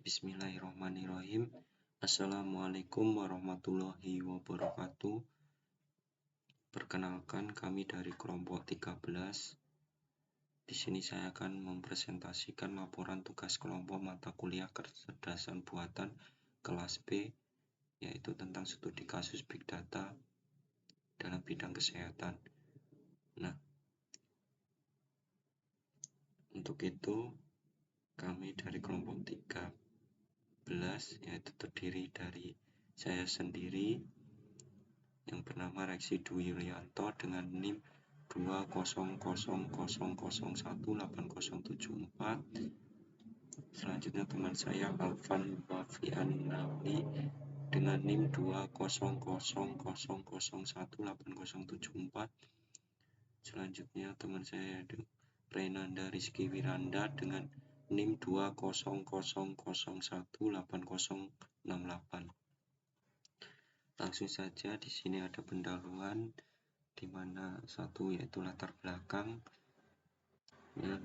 Bismillahirrahmanirrahim. Assalamualaikum warahmatullahi wabarakatuh. Perkenalkan, kami dari kelompok 13. Di sini saya akan mempresentasikan laporan tugas kelompok mata kuliah kecerdasan buatan kelas B, yaitu tentang studi kasus Big Data dalam bidang kesehatan. Nah, untuk itu kami dari kelompok 13, yaitu terdiri dari saya sendiri yang bernama Reksi Dwi Yulianto dengan NIM 20000180074. Selanjutnya teman saya Alvan Wafianali dengan NIM 20000180074. Selanjutnya teman saya Renanda Rizky Wiranda dengan NIM 20000180068. Langsung saja, di sini ada pendahuluan, di mana satu yaitu latar belakang.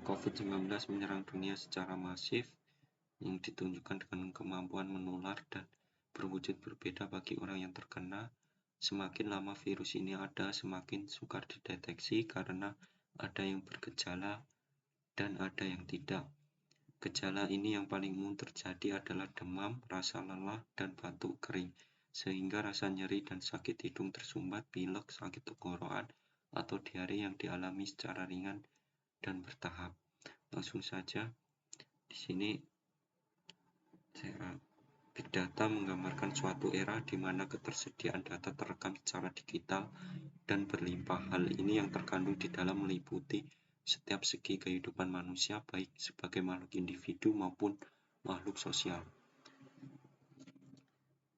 COVID-19 menyerang dunia secara masif yang ditunjukkan dengan kemampuan menular dan berwujud berbeda bagi orang yang terkena. Semakin lama virus ini ada, semakin sukar dideteksi karena ada yang bergejala dan ada yang tidak. Gejala ini yang paling umum terjadi adalah demam, rasa lelah, dan batuk kering, sehingga rasa nyeri dan sakit hidung tersumbat, pilek, sakit tenggorokan, atau diare yang dialami secara ringan dan bertahap. Langsung saja, di sini Big Data menggambarkan suatu era di mana ketersediaan data terekam secara digital dan berlimpah. Hal ini yang terkandung di dalam meliputi setiap segi kehidupan manusia, baik sebagai makhluk individu maupun makhluk sosial.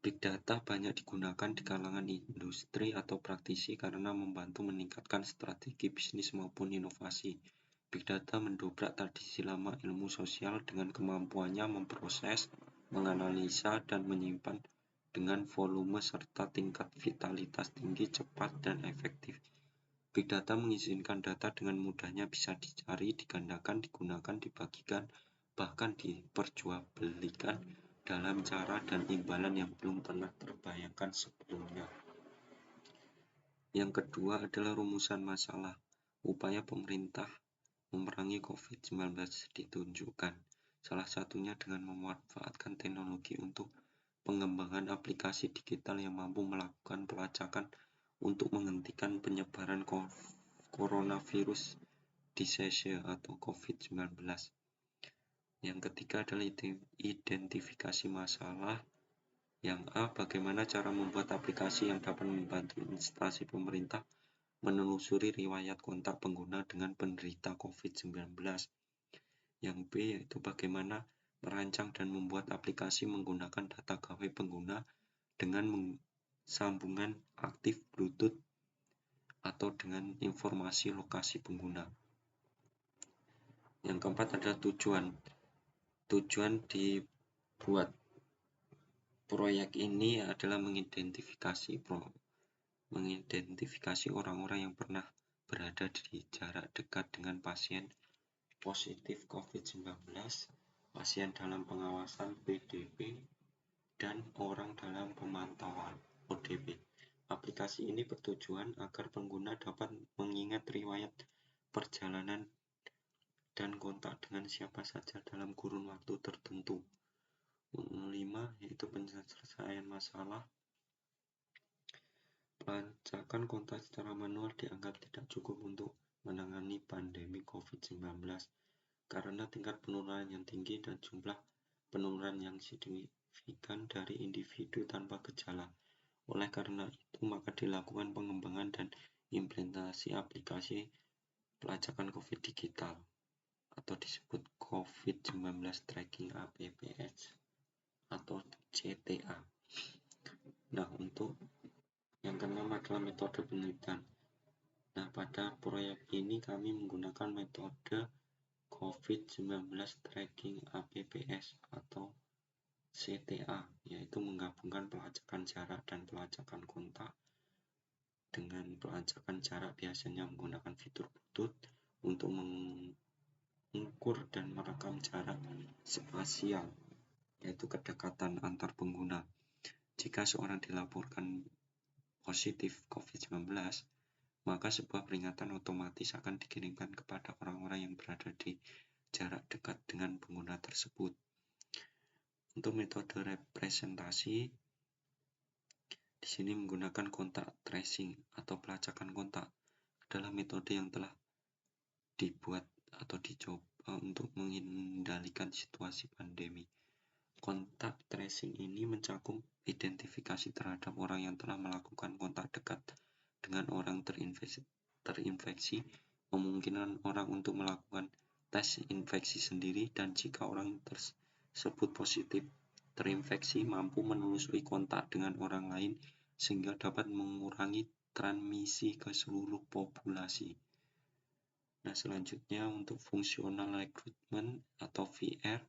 Big Data banyak digunakan di kalangan industri atau praktisi karena membantu meningkatkan strategi bisnis maupun inovasi. Big Data mendobrak tradisi lama ilmu sosial dengan kemampuannya memproses, menganalisa, dan menyimpan dengan volume serta tingkat vitalitas tinggi, cepat, dan efektif. Big Data mengizinkan data dengan mudahnya bisa dicari, digandakan, digunakan, dibagikan, bahkan diperjualbelikan dalam cara dan imbalan yang belum pernah terbayangkan sebelumnya. Yang kedua adalah rumusan masalah. Upaya pemerintah memerangi COVID-19 ditunjukkan, salah satunya dengan memanfaatkan teknologi untuk pengembangan aplikasi digital yang mampu melakukan pelacakan untuk menghentikan penyebaran coronavirus disease atau COVID-19. Yang ketiga adalah identifikasi masalah. Yang A, bagaimana cara membuat aplikasi yang dapat membantu instansi pemerintah menelusuri riwayat kontak pengguna dengan penderita COVID-19. Yang B, yaitu bagaimana merancang dan membuat aplikasi menggunakan data gawe pengguna dengan sambungan aktif Bluetooth atau dengan informasi lokasi pengguna. Yang keempat adalah tujuan. Tujuan dibuat proyek ini adalah mengidentifikasi orang-orang yang pernah berada di jarak dekat dengan pasien positif COVID-19, pasien dalam pengawasan PDP, dan orang dalam pemantauan ODP. Aplikasi ini bertujuan agar pengguna dapat mengingat riwayat perjalanan dan kontak dengan siapa saja dalam kurun waktu tertentu. 5, yaitu penyelesaian masalah. Pelacakan kontak secara manual dianggap tidak cukup untuk menangani pandemi COVID-19 karena tingkat penularan yang tinggi dan jumlah penularan yang signifikan dari individu tanpa gejala. Oleh karena itu, maka dilakukan pengembangan dan implementasi aplikasi pelacakan COVID digital atau disebut COVID-19 Tracking APPS atau CTA. Nah, untuk yang keenam adalah metode penelitian. Nah, pada proyek ini kami menggunakan metode COVID-19 Tracking APPS atau CTA, yaitu menggabungkan pelacakan jarak dan pelacakan kontak. Dengan pelacakan jarak biasanya menggunakan fitur Bluetooth untuk mengukur dan merekam jarak spasial yaitu kedekatan antar pengguna. Jika seorang dilaporkan positif COVID-19, maka sebuah peringatan otomatis akan dikirimkan kepada orang-orang yang berada di jarak dekat dengan pengguna tersebut. Untuk metode representasi, di sini menggunakan kontak tracing atau pelacakan kontak adalah metode yang telah dibuat atau dicoba untuk mengendalikan situasi pandemi. Kontak tracing ini mencakup identifikasi terhadap orang yang telah melakukan kontak dekat dengan orang terinfeksi, memungkinkan orang untuk melakukan tes infeksi sendiri, dan jika orang tersebut positif terinfeksi mampu menelusuri kontak dengan orang lain sehingga dapat mengurangi transmisi ke seluruh populasi. Nah, selanjutnya untuk fungsional recruitment atau VR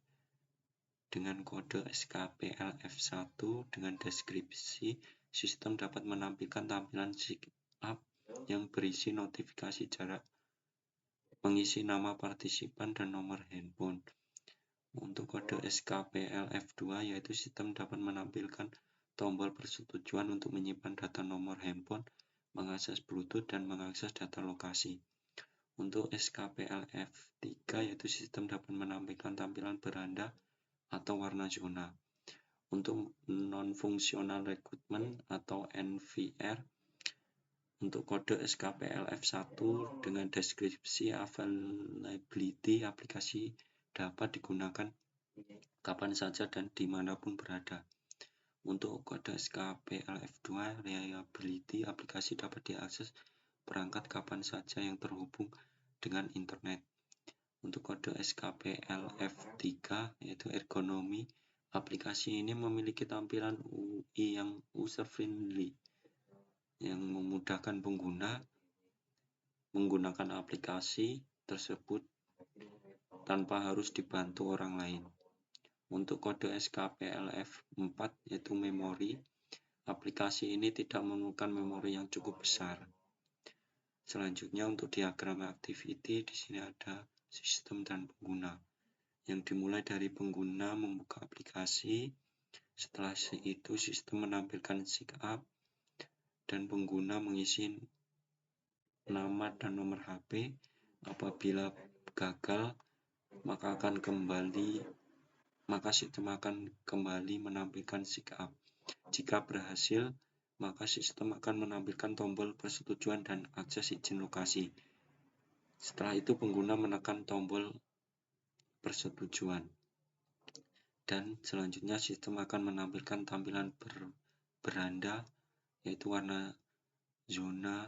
dengan kode SKPLF1 dengan deskripsi, sistem dapat menampilkan tampilan sign up yang berisi notifikasi jarak, mengisi nama partisipan dan nomor handphone. Untuk kode SKPLF2, yaitu sistem dapat menampilkan tombol persetujuan untuk menyimpan data nomor handphone, mengakses Bluetooth, dan mengakses data lokasi. Untuk SKPLF3, yaitu sistem dapat menampilkan tampilan beranda atau warna zona. Untuk non-functional recruitment atau NVR, untuk kode SKPLF1 dengan deskripsi availability, aplikasi dapat digunakan kapan saja dan dimanapun berada. Untuk kode SKPLF2 reliability, aplikasi dapat diakses perangkat kapan saja yang terhubung dengan internet. Untuk kode SKPLF3 yaitu ergonomi, aplikasi ini memiliki tampilan UI yang user friendly yang memudahkan pengguna menggunakan aplikasi tersebut tanpa harus dibantu orang lain. Untuk kode SKPLF4 yaitu memori, aplikasi ini tidak memerlukan memori yang cukup besar. Selanjutnya untuk diagram activity, di sini ada sistem dan pengguna. Yang dimulai dari pengguna membuka aplikasi, setelah itu sistem menampilkan sign up dan pengguna mengisi nama dan nomor HP. Apabila gagal, maka sistem akan kembali menampilkan sign up. Jika berhasil, maka sistem akan menampilkan tombol persetujuan dan akses izin lokasi. Setelah itu pengguna menekan tombol persetujuan. Dan selanjutnya sistem akan menampilkan tampilan beranda yaitu warna zona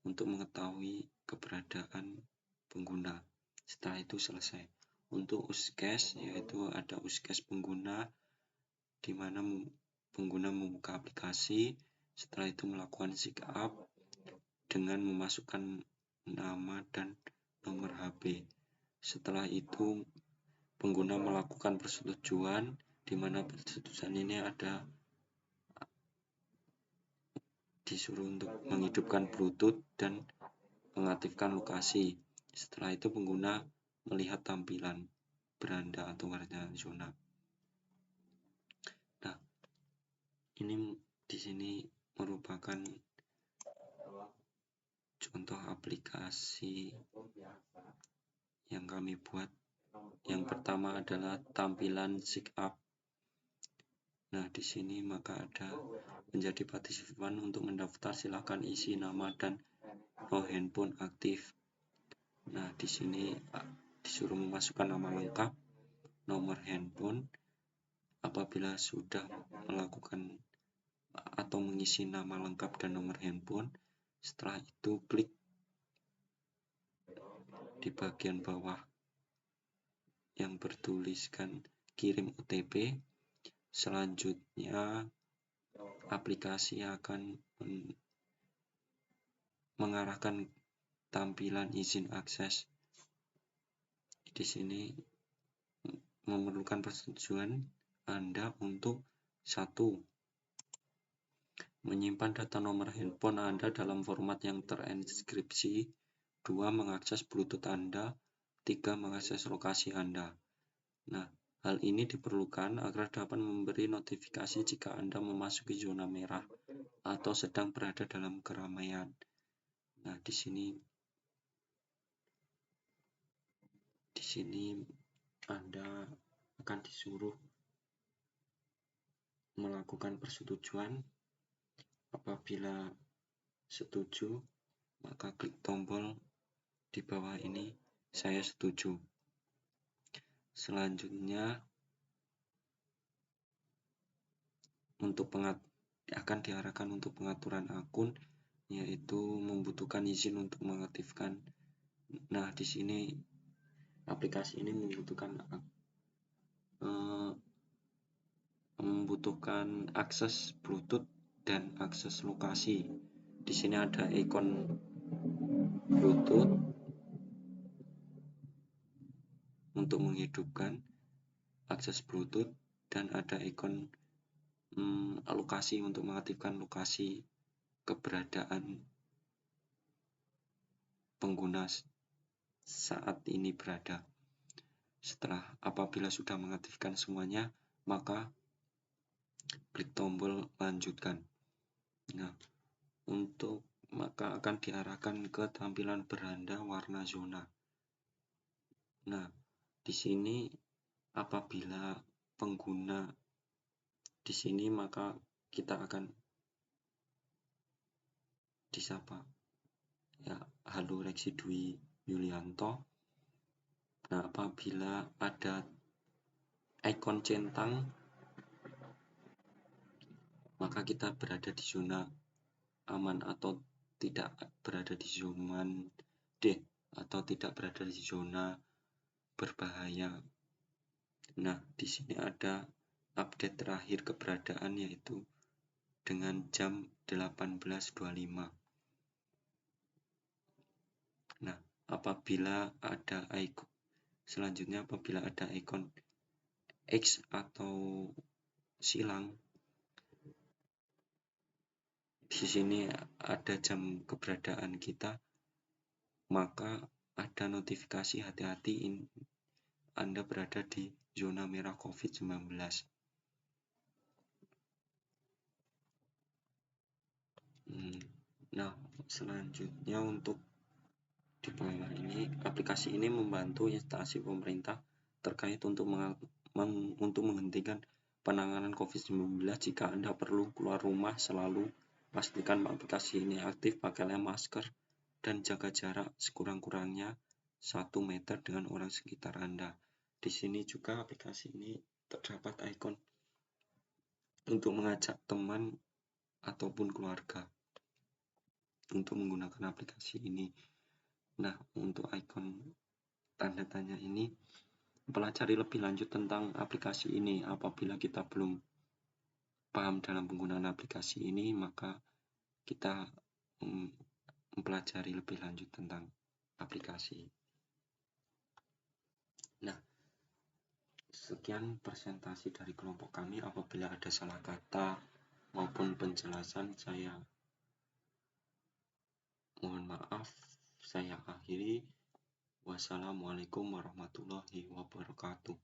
untuk mengetahui keberadaan pengguna. Setelah itu selesai. Untuk use case yaitu ada use case pengguna di mana pengguna membuka aplikasi, setelah itu melakukan sign up dengan memasukkan nama dan nomor HP. Setelah itu pengguna melakukan persetujuan, di mana persetujuan ini ada disuruh untuk menghidupkan Bluetooth dan mengaktifkan lokasi. Setelah itu pengguna melihat tampilan beranda atau warna zona. Nah, ini di sini merupakan contoh aplikasi yang kami buat. Yang pertama adalah tampilan sign up. Nah, di sini maka ada menjadi partisipan untuk mendaftar, silakan isi nama dan handphone aktif. Nah, di sini disuruh memasukkan nama lengkap, nomor handphone. Apabila sudah melakukan atau mengisi nama lengkap dan nomor handphone, setelah itu klik di bagian bawah yang bertuliskan kirim OTP. Selanjutnya aplikasi akan mengarahkan tampilan izin akses. Di sini memerlukan persetujuan Anda untuk 1. Menyimpan data nomor handphone Anda dalam format yang terenkripsi. 2. Mengakses Bluetooth Anda. 3. Mengakses lokasi Anda. Nah, Hal ini diperlukan agar dapat memberi notifikasi jika Anda memasuki zona merah atau sedang berada dalam keramaian. Nah, di sini Anda akan disuruh melakukan persetujuan. Apabila setuju, maka klik tombol di bawah ini, saya setuju. Selanjutnya, akan diarahkan untuk pengaturan akun, yaitu membutuhkan izin untuk mengaktifkan. Nah, di sini aplikasi ini membutuhkan akses Bluetooth dan akses lokasi. Di sini ada ikon Bluetooth untuk menghidupkan akses Bluetooth dan ada ikon lokasi untuk mengaktifkan lokasi keberadaan pengguna saat ini berada. Apabila sudah mengaktifkan semuanya, maka klik tombol lanjutkan. Nah, maka akan diarahkan ke tampilan beranda warna zona. Nah, di sini apabila pengguna di sini, maka kita akan disapa, ya, halo Reksi Dwi Yulianto. Nah, apabila ada ikon centang, maka kita berada di zona aman atau tidak berada di zona D atau tidak berada di zona berbahaya. Nah, di sini ada update terakhir keberadaan, yaitu dengan jam 18.25. Nah, apabila ada ikon X atau silang, di sini ada jam keberadaan kita, maka ada notifikasi hati-hati Anda berada di zona merah COVID-19. Nah, selanjutnya untuk di bawah ini, aplikasi ini membantu instansi pemerintah terkait untuk menghentikan penanganan COVID-19. Jika Anda perlu keluar rumah, selalu pastikan aplikasi ini aktif, pakailah masker, dan jaga jarak sekurang-kurangnya 1 meter dengan orang sekitar Anda. Di sini juga aplikasi ini terdapat ikon untuk mengajak teman ataupun keluarga untuk menggunakan aplikasi ini. Nah, untuk ikon tanda tanya ini, pelajari lebih lanjut tentang aplikasi ini. Apabila kita belum paham dalam penggunaan aplikasi ini, maka kita mempelajari lebih lanjut tentang aplikasi. Nah, sekian presentasi dari kelompok kami. Apabila ada salah kata maupun penjelasan, saya mohon maaf. Saya akhiri. Wassalamualaikum warahmatullahi wabarakatuh.